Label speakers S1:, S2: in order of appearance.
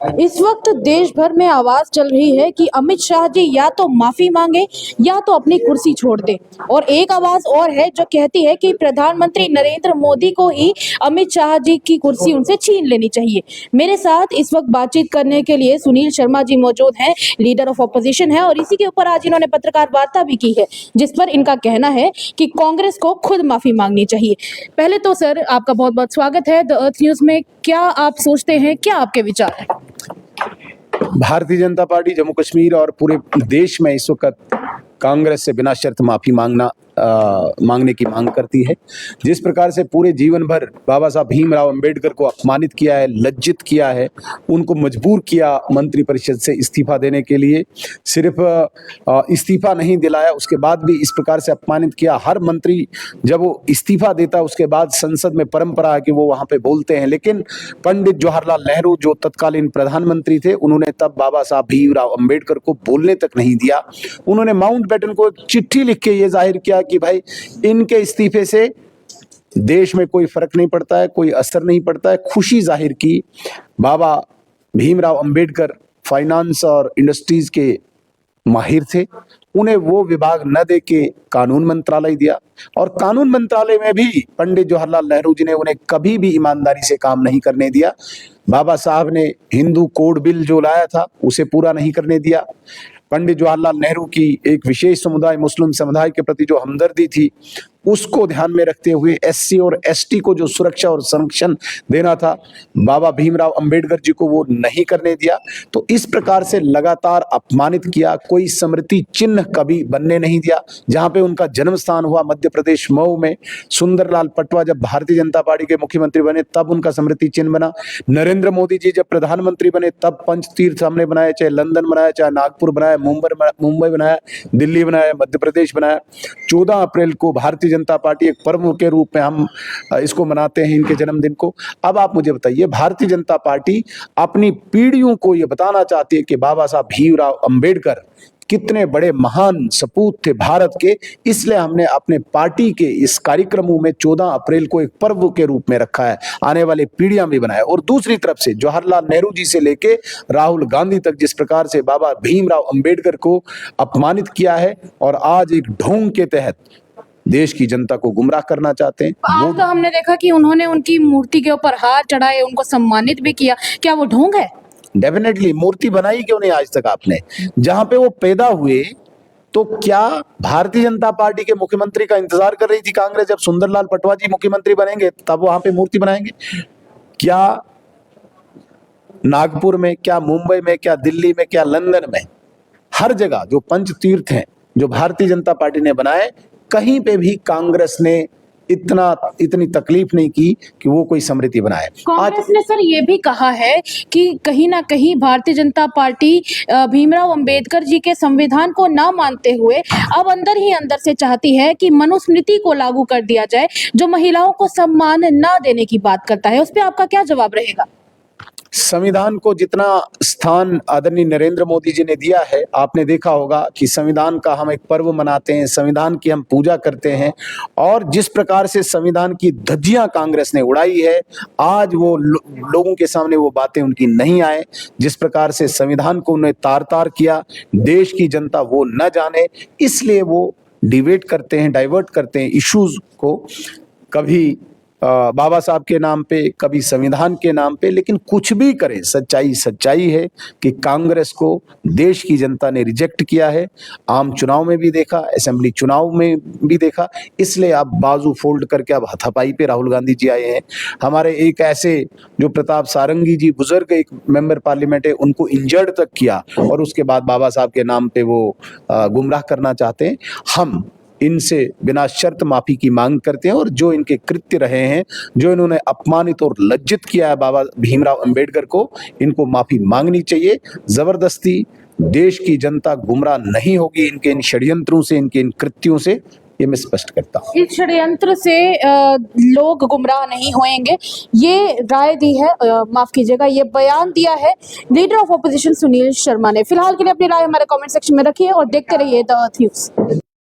S1: इस वक्त देश भर में आवाज चल रही है कि अमित शाह जी या तो माफी मांगे या तो अपनी कुर्सी छोड़ दे। और एक आवाज और है जो कहती है कि प्रधानमंत्री नरेंद्र मोदी को ही अमित शाह जी की कुर्सी उनसे छीन लेनी चाहिए। मेरे साथ इस वक्त बातचीत करने के लिए सुनील शर्मा जी मौजूद हैं, लीडर ऑफ ऑपोजिशन है, और इसी के ऊपर आज इन्होंने पत्रकार वार्ता भी की है, जिस पर इनका कहना है कि कांग्रेस को खुद माफी मांगनी चाहिए। पहले तो सर आपका बहुत बहुत स्वागत है द अर्थ न्यूज में। क्या आप सोचते हैं, क्या आपके विचार हैं?
S2: भारतीय जनता पार्टी जम्मू कश्मीर और पूरे देश में इस वक्त कांग्रेस से बिना शर्त माफी मांगने की मांग करती है। जिस प्रकार से पूरे जीवन भर बाबा साहब भीमराव अंबेडकर को अपमानित किया है, लज्जित किया है, उनको मजबूर किया मंत्रिपरिषद से इस्तीफा देने के लिए, सिर्फ इस्तीफा नहीं दिलाया, उसके बाद भी इस प्रकार से अपमानित किया। हर मंत्री जब वो इस्तीफा देता उसके बाद संसद में परंपरा है कि वो वहां पे बोलते हैं, लेकिन पंडित जवाहरलाल नेहरू जो तत्कालीन प्रधानमंत्री थे, उन्होंने तब बाबा साहब भीमराव अंबेडकर को बोलने तक नहीं दिया। उन्होंने माउंटबेटन को एक चिट्ठी लिख के ये जाहिर किया कि भाई इनके इस्तीफे से देश में कोई फर्क नहीं पड़ता है, कोई असर नहीं पड़ता है। खुशी जाहिर की। बाबा भीमराव अंबेडकर फाइनेंस और इंडस्ट्रीज के माहिर थे, उन्हें वो विभाग न दे के कानून मंत्रालय दिया, और कानून मंत्रालय में भी पंडित जवाहरलाल नेहरू जी ने उन्हें कभी भी ईमानदारी से काम नहीं करने दिया। बाबा साहब ने हिंदू कोड बिल जो लाया था उसे पूरा नहीं करने दिया। पंडित जवाहरलाल नेहरू की एक विशेष समुदाय मुस्लिम समुदाय के प्रति जो हमदर्दी थी, उसको ध्यान में रखते हुए एससी और एसटी को जो सुरक्षा और संरक्षण देना था, बाबा भीमराव अंबेडकर जी को वो नहीं करने दिया। तो इस प्रकार से लगातार अपमानित किया। कोई स्मृति चिन्ह कभी बनने नहीं दिया। जहां पे उनका जन्म स्थान हुआ मध्य प्रदेश मऊ में, सुंदरलाल पटवा जब भारतीय जनता पार्टी के मुख्यमंत्री बने तब उनका स्मृति चिन्ह बना। नरेंद्र मोदी जी जब प्रधानमंत्री बने तब पंचतीर्थ हमने बनाए, चाहे लंदन बनाया, चाहे नागपुर बनाया, मुंबई बनाया, दिल्ली बनाया, मध्य प्रदेश बनाया। 14 अप्रैल को भारतीय जनता पार्टी एक पर्व के रूप में हम इसको मनाते हैं, इनके जन्मदिन को। अब आप मुझे बताइए, भारतीय जनता पार्टी अपनी पीढ़ियों को यह बताना चाहती है कि बाबा साहब भीमराव अंबेडकर कितने बड़े महान सपूत थे भारत के, इसलिए हमने अपने पार्टी के इस कार्यक्रमों में 14 अप्रैल को एक पर्व के रूप में रखा है, आने वाली पीढ़ियां भी बनाए। और दूसरी तरफ से जवाहरलाल नेहरू जी से लेके राहुल गांधी तक जिस प्रकार से बाबा भीमराव अंबेडकर को अपमानित किया है, और आज एक ढोंग के तहत देश की जनता को गुमराह करना चाहते हैं।
S1: आज तो हमने देखा कि उन्होंने उनकी मूर्ति के ऊपर हार चढ़ाए, उनको सम्मानित भी किया। क्या वो ढोंग है?
S2: डेफिनेटली। मूर्ति बनाई क्यों नहीं आज तक आपने? जहां पे वो पैदा हुए, तो क्या भारतीय जनता पार्टी के मुख्यमंत्री का इंतजार कर रही थी कांग्रेस जब सुंदरलाल पटवा जी मुख्यमंत्री बनेंगे तब वहां पे मूर्ति बनाएंगे? क्या नागपुर में, क्या मुंबई में, क्या दिल्ली में, क्या लंदन में, हर जगह जो पंच तीर्थ हैं जो भारतीय जनता पार्टी ने बनाए, कहीं पे भी कांग्रेस ने इतनी तकलीफ नहीं की कि वो कोई स्मृति बनाए।
S1: कांग्रेस ने सर ये भी कहा है कि कहीं ना कहीं भारतीय जनता पार्टी भीमराव अंबेडकर जी के संविधान को ना मानते हुए अब अंदर ही अंदर से चाहती है कि मनुस्मृति को लागू कर दिया जाए, जो महिलाओं को सम्मान ना देने की बात करता है। उस पर आपका क्या जवाब रहेगा?
S2: संविधान को जितना स्थान आदरणीय नरेंद्र मोदी जी ने दिया है, आपने देखा होगा कि संविधान का हम एक पर्व मनाते हैं, संविधान की हम पूजा करते हैं, और जिस प्रकार से संविधान की धज्जियां कांग्रेस ने उड़ाई है, आज वो लोगों के सामने वो बातें उनकी नहीं आए। जिस प्रकार से संविधान को उन्हें तार तार किया, देश की जनता वो न जाने, इसलिए वो डिबेट करते हैं, डाइवर्ट करते हैं इश्यूज को, कभी बाबा साहब के नाम पे, कभी संविधान के नाम पे। लेकिन कुछ भी करें, सच्चाई सच्चाई है कि कांग्रेस को देश की जनता ने रिजेक्ट किया है। आम चुनाव में भी देखा, असेंबली चुनाव में भी देखा, इसलिए अब बाजू फोल्ड करके अब हाथापाई पे राहुल गांधी जी आए हैं। हमारे एक ऐसे जो प्रताप सारंगी जी बुजुर्ग एक मेंबर पार्लियामेंट है, उनको इंजर्ड तक किया, और उसके बाद बाबा साहब के नाम पे वो गुमराह करना चाहते हैं। हम इनसे बिना शर्त माफी की मांग करते हैं, और जो इनके कृत्य रहे हैं, जो इन्होंने अपमानित और लज्जित किया है बाबा भीमराव अंबेडकर को, इनको माफी मांगनी चाहिए। जबरदस्ती देश की जनता गुमराह नहीं होगी इनके इन षड्यंत्रों से, इनके इन कृत्यों से, ये मैं स्पष्ट करता हूँ।
S1: इस षड्यंत्र से लोग गुमराह नहीं होंगे, ये राय दी है, माफ कीजिएगा, ये बयान दिया है leader of opposition Sunil Sharma ने। फिलहाल के लिए अपनी राय हमारे कमेंट सेक्शन में रखिए और देखते रहिए द अर्थ न्यूज।